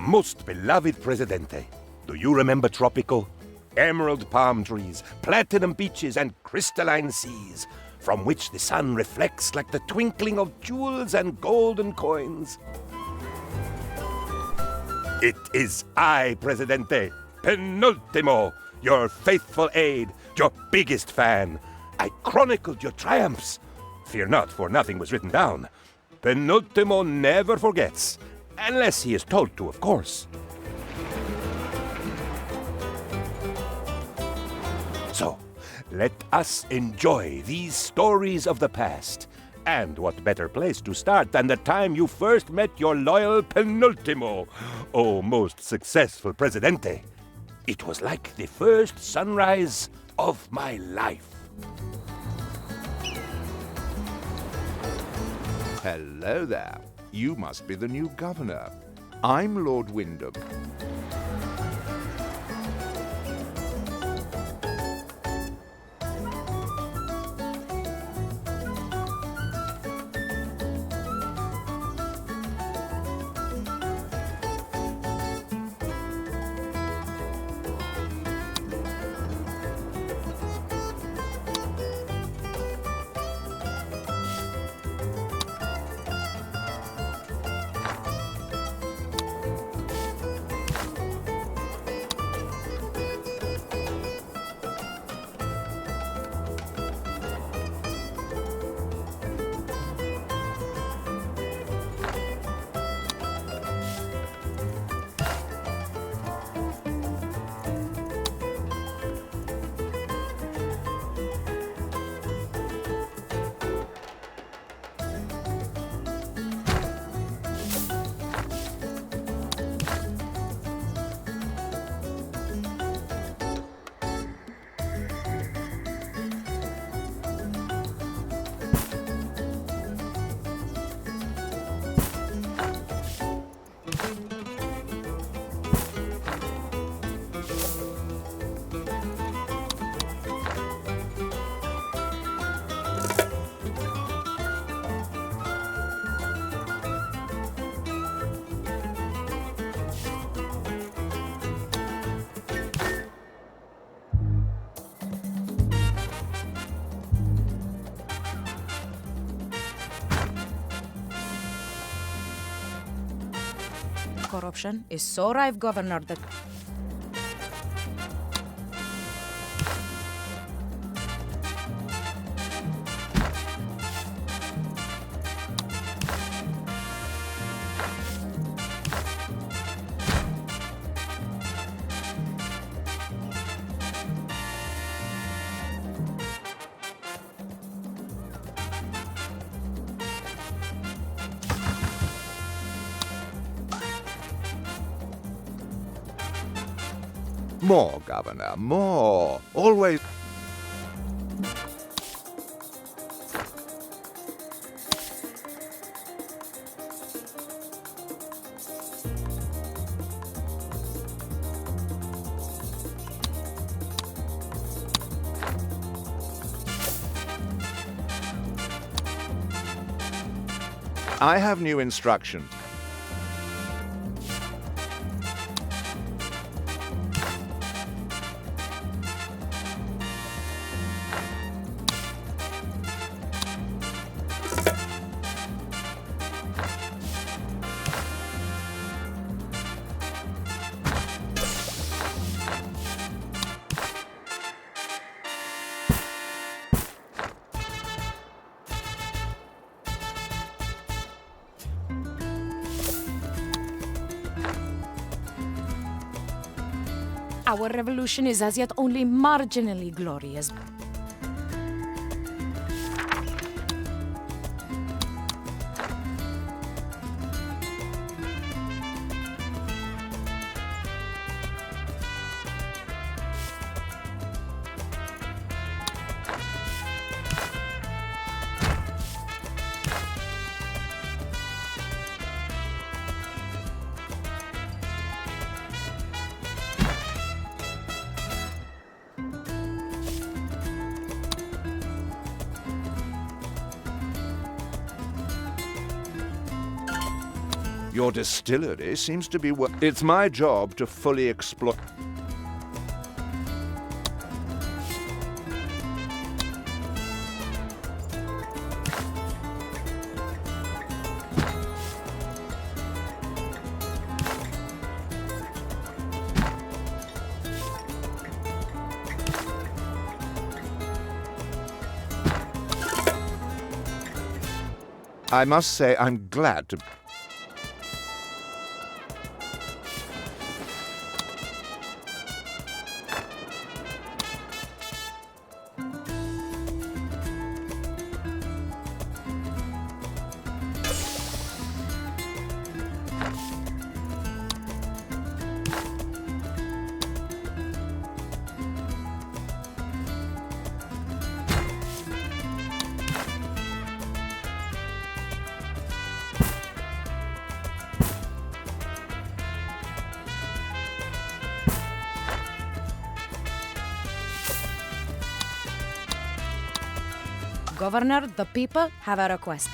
Most beloved Presidente, do you remember Tropico? Emerald palm trees, platinum beaches, and crystalline seas, from which the sun reflects like the twinkling of jewels and golden coins. It is I, Presidente, Penultimo, your faithful aide, your biggest fan. I chronicled your triumphs. Fear not, for nothing was written down. Penultimo never forgets, unless he is told to, of course. So, let us enjoy these stories of the past. And what better place to start than the time you first met your loyal Penultimo, oh most successful Presidente. It was like the first sunrise of my life. Hello there. You must be the new governor. I'm Lord Wyndham. Corruption is so rife, Governor, that More, Governor, more. Always. I have new instructions. our revolution is as yet only marginally glorious. Your distillery seems to be It's my job to fully exploit. I must say I'm glad to... Governor, the people have a request.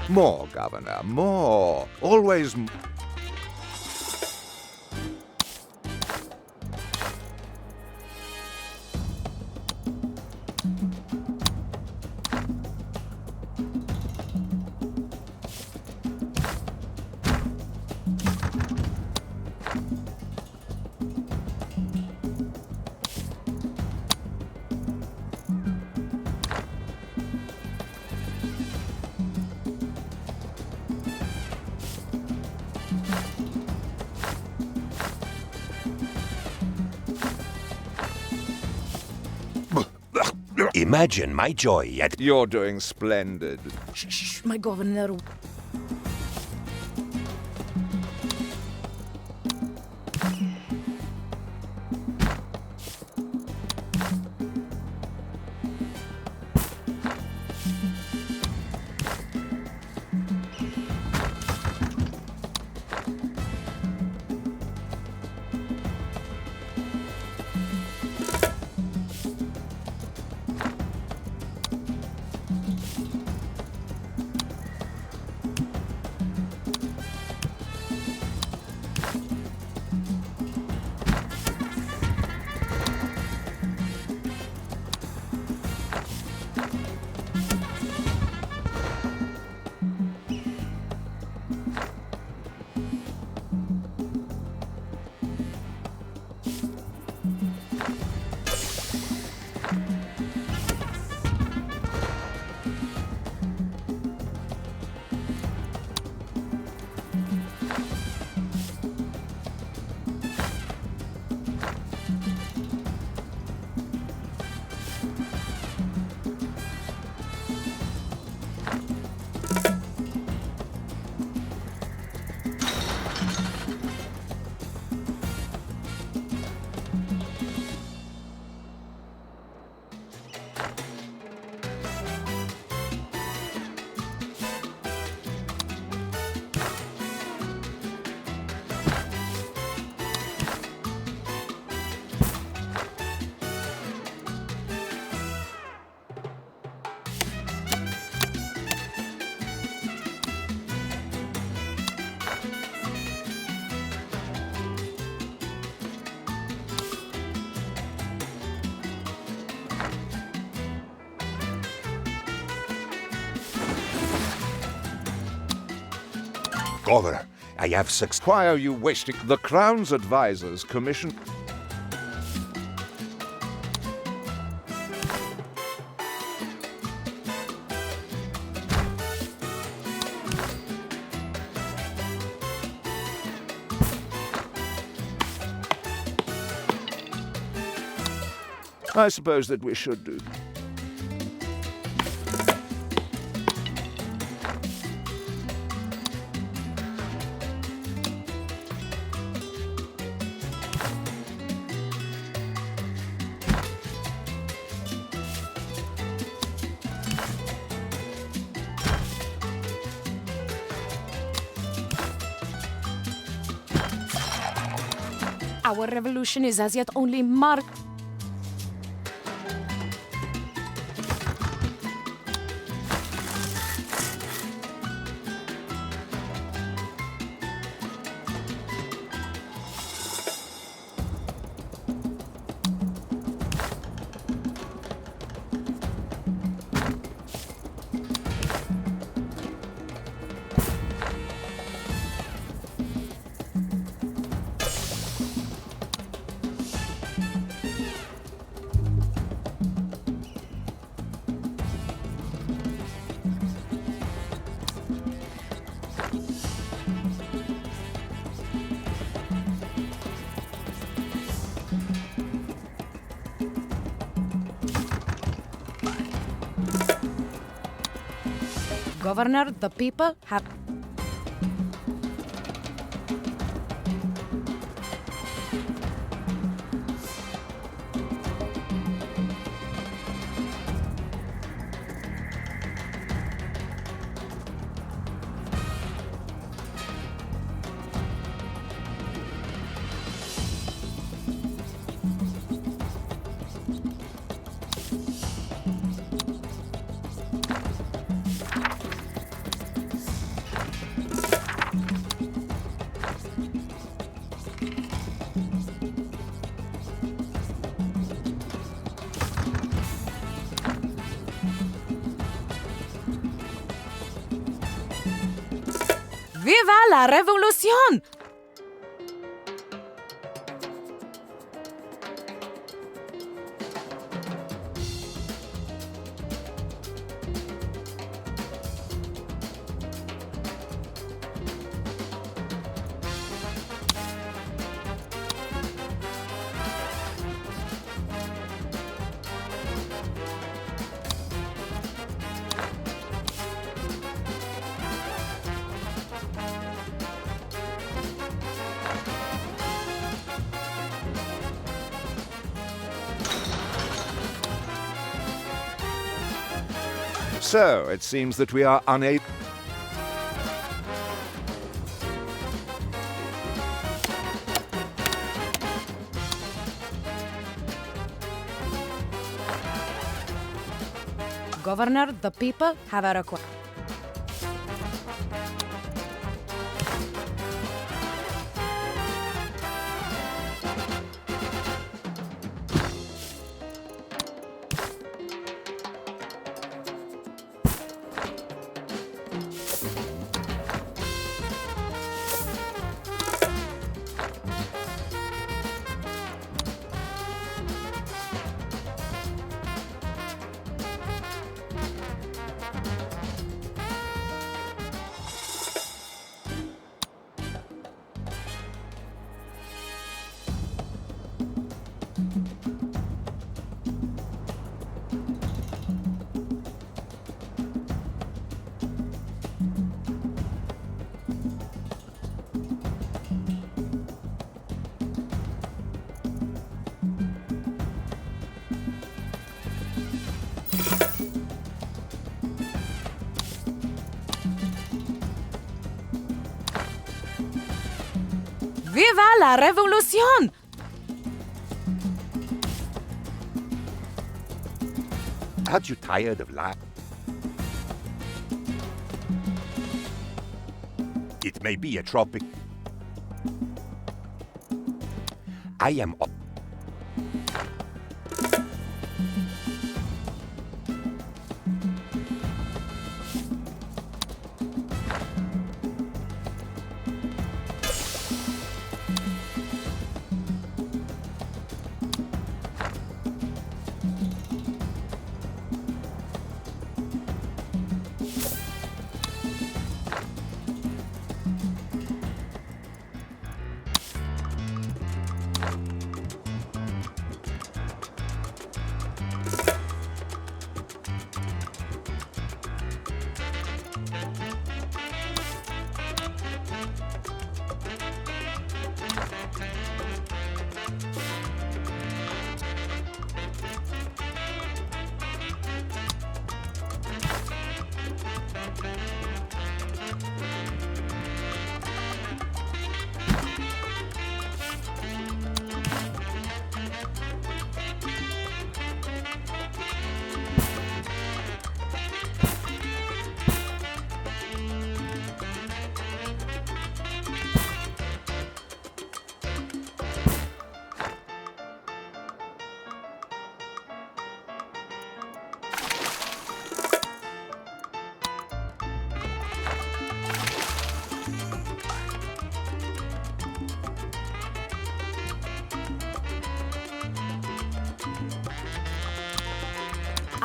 More, Governor, more. Always... Imagine my joy at... You're doing splendid. Shh, my governor. Governor, I have succeeded. Why are you wasting... The Crown's advisors commission... I suppose that we should do. Our revolution is as yet only mar... Governor, the people have... ¡Viva la revolución! So, it seems that we are unable... Governor, the people have a request. ¡Viva la revolución! Aren't you tired of life? It may be a tropic. I am...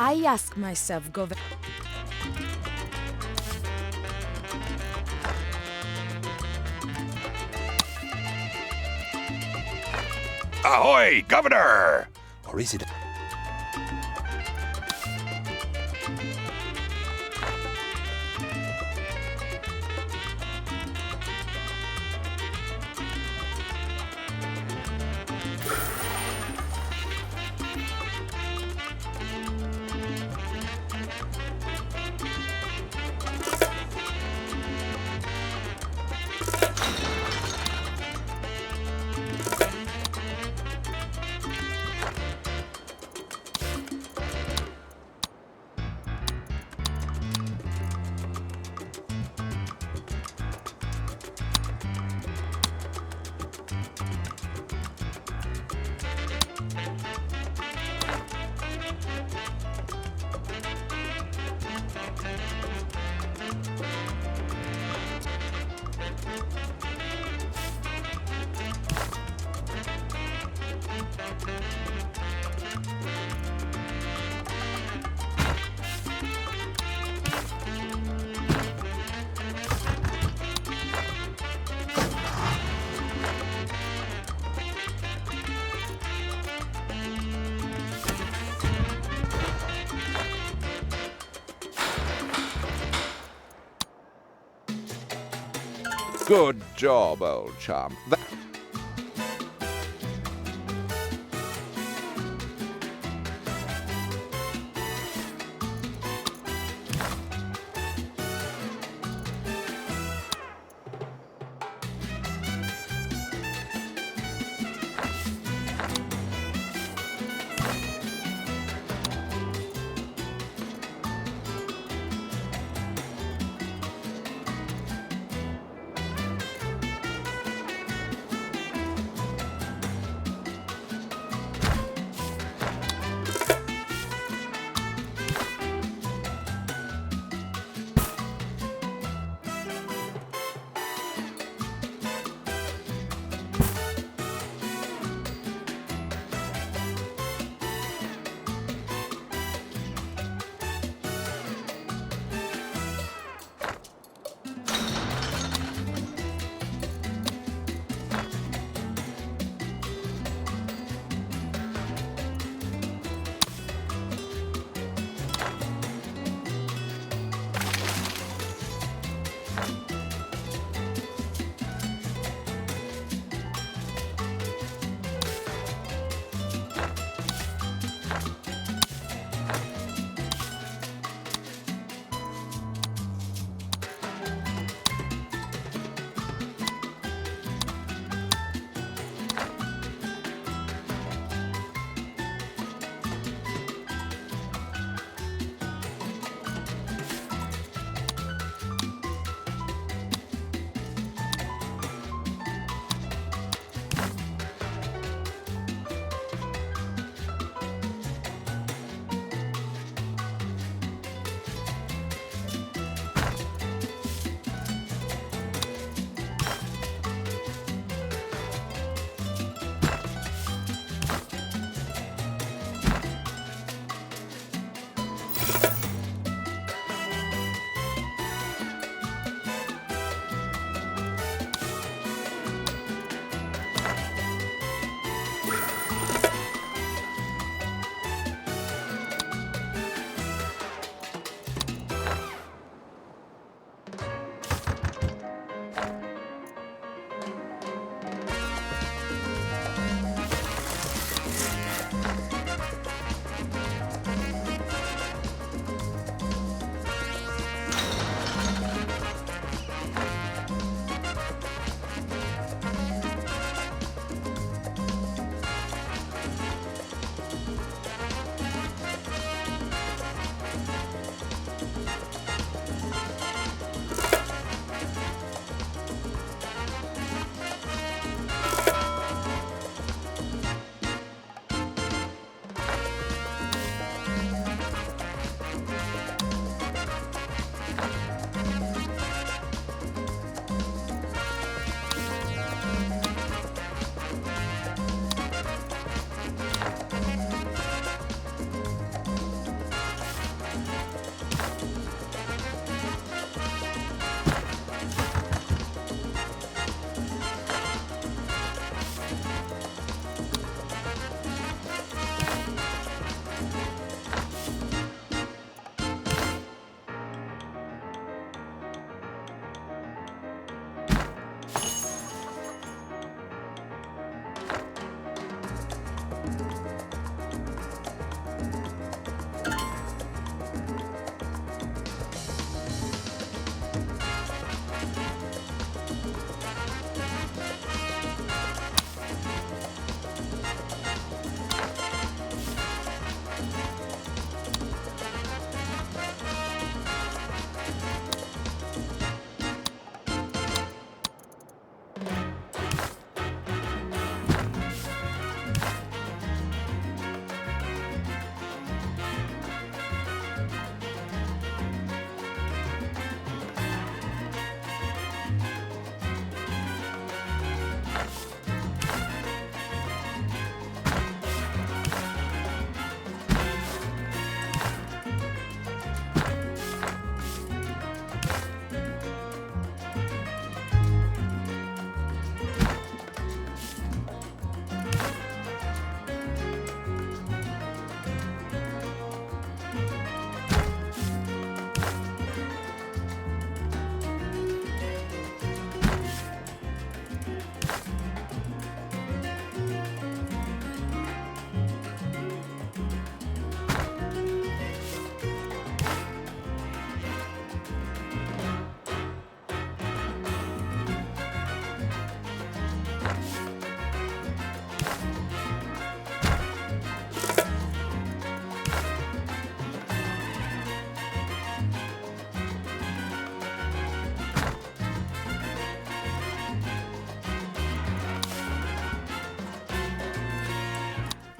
I ask myself, Ahoy, Governor! Or is it... Good job, old chum.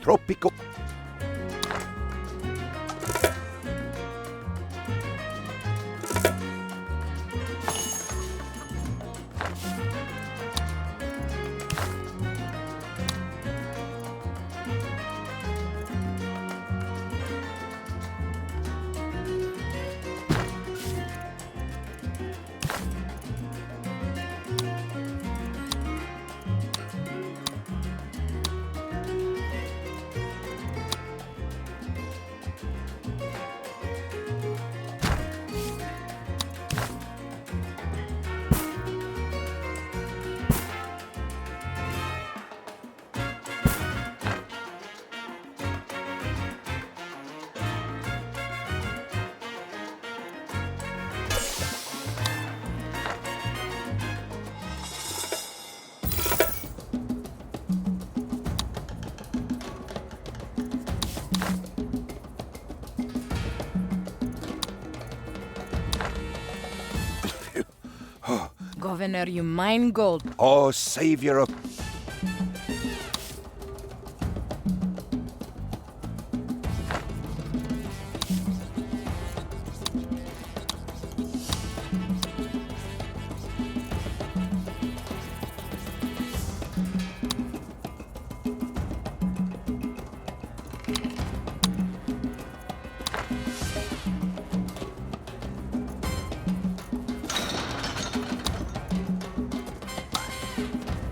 Tropico. Governor, you mine gold. Oh, savior of...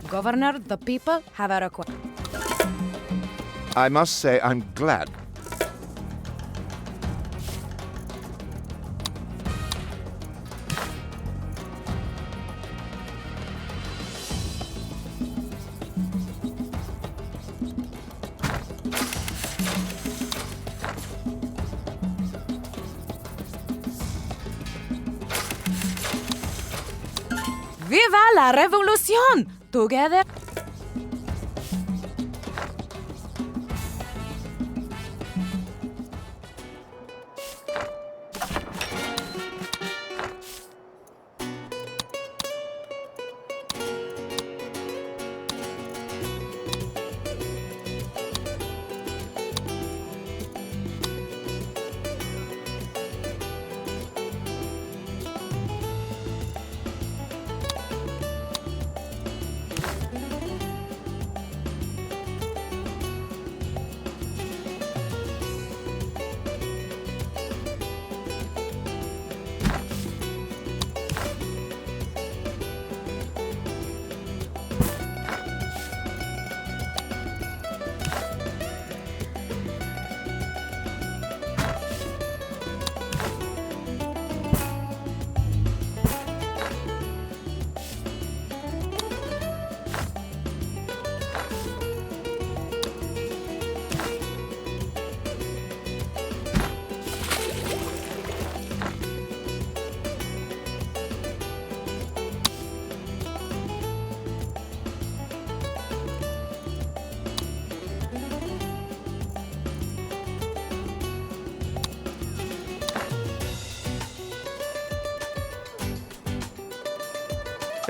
Governor, the people have a request. I must say I'm glad. Viva la revolución! Together.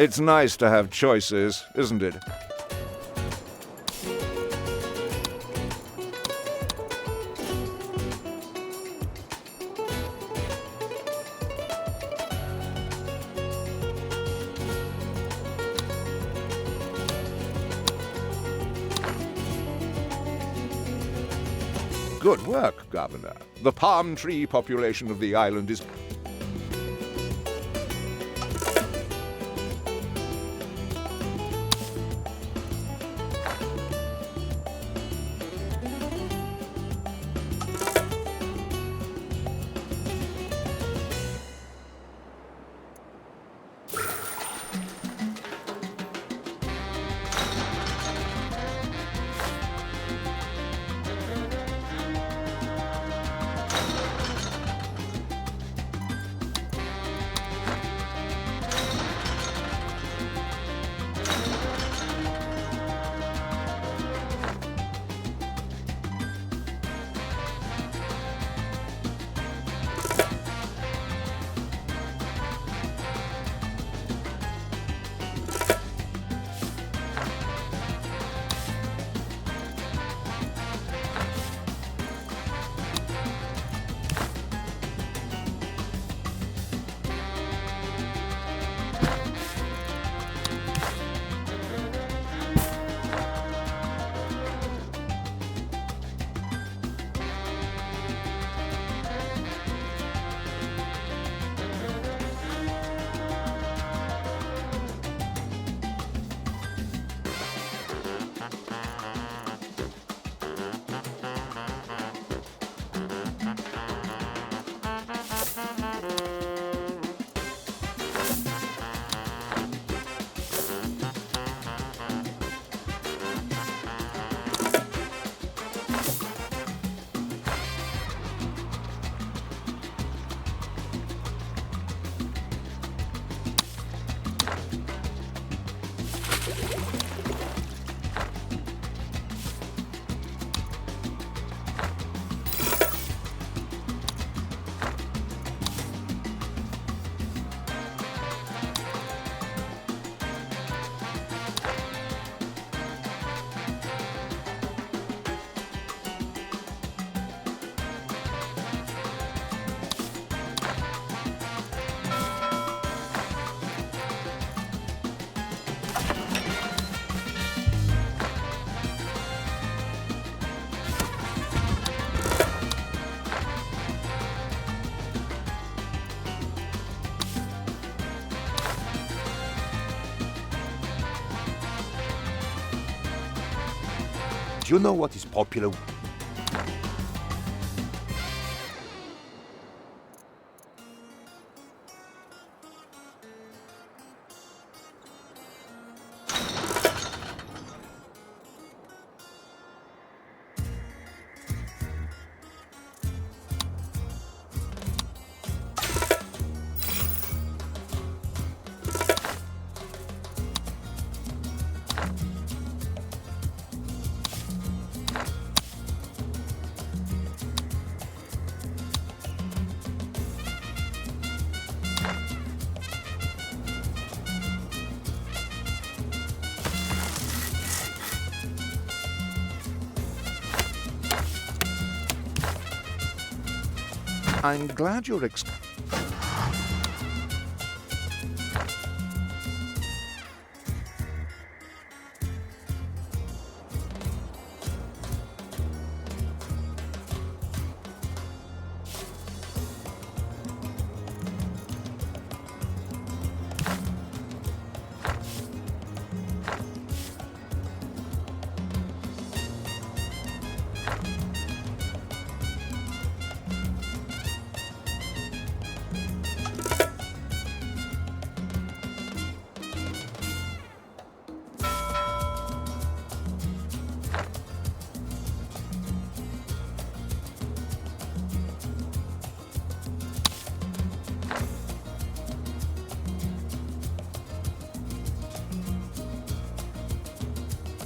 It's nice to have choices, isn't it? Good work, Governor. The palm tree population of the island is... you know what is popular? I'm glad you're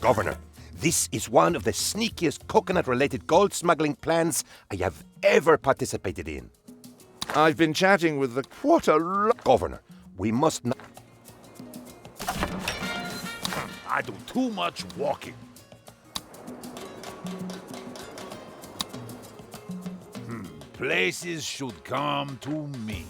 Governor, this is one of the sneakiest coconut-related gold smuggling plans I have ever participated in. I've been chatting with the Governor, we must not... I do too much walking. Places should come to me.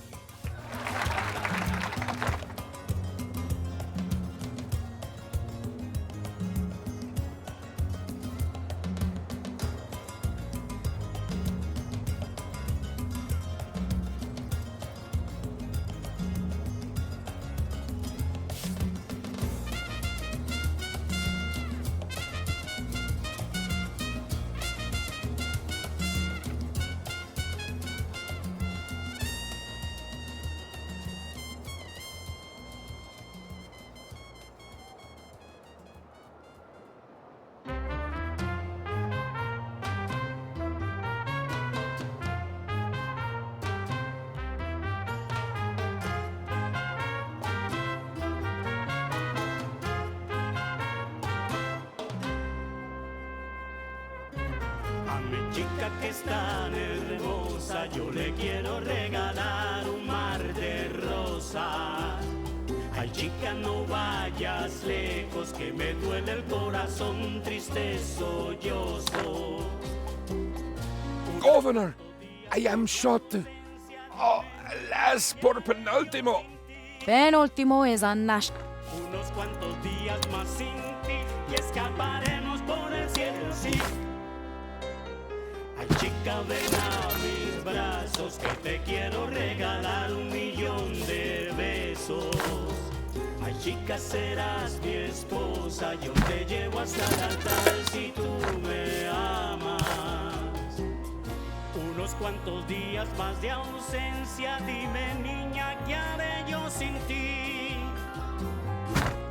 A mi chica que es tan hermosa, yo le quiero regalar un mar de rosas. Ay, chica, no vayas lejos, que me duele el corazón, triste sollozo. Governor, I am shot. Oh, alas, por Penultimo. Penultimo is a national. Unos cuantos días más sin ti y escaparemos por el cielo, sí. Ay, chica, ven a mis brazos, que te quiero regalar 1.000.000 de besos. Ay, chica, serás mi esposa, yo te llevo hasta el altar si tú me amas. Unos cuantos días más de ausencia, dime, niña, ¿qué haré yo sin ti?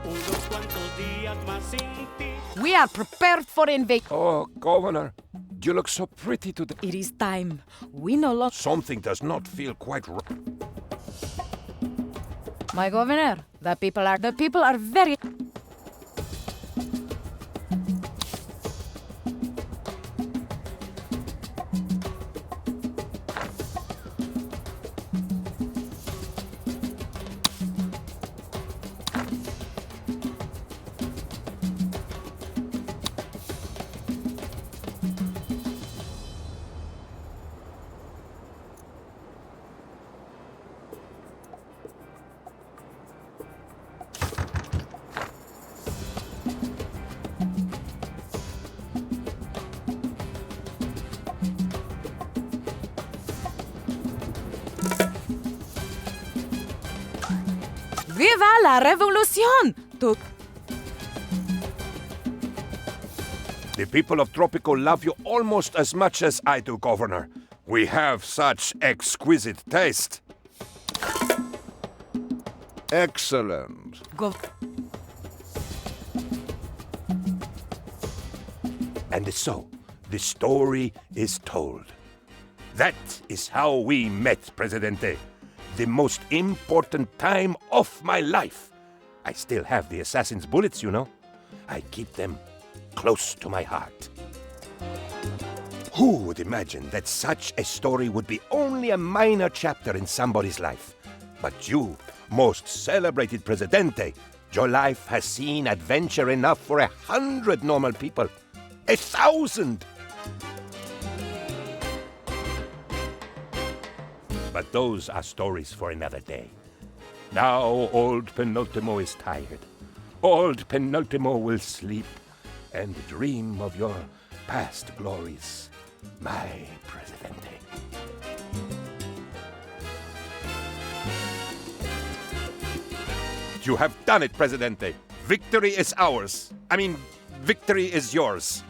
Unos cuantos días más sin ti. We are prepared for invasion. Oh, Governor, you look so pretty today. It is time. We no longer. Something does not feel quite right. My governor, the people are very. ¡Viva la revolución! The people of Tropico love you almost as much as I do, Governor. We have such exquisite taste. Excellent. And so, the story is told. That is how we met, Presidente. The most important time of my life. I still have the assassin's bullets, you know. I keep them close to my heart. Who would imagine that such a story would be only a minor chapter in somebody's life? But you, most celebrated Presidente, your life has seen adventure enough for 100 normal people. 1,000! But those are stories for another day. Now old Penultimo is tired. Old Penultimo will sleep and dream of your past glories, my Presidente. You have done it, Presidente. Victory is ours. Victory is yours.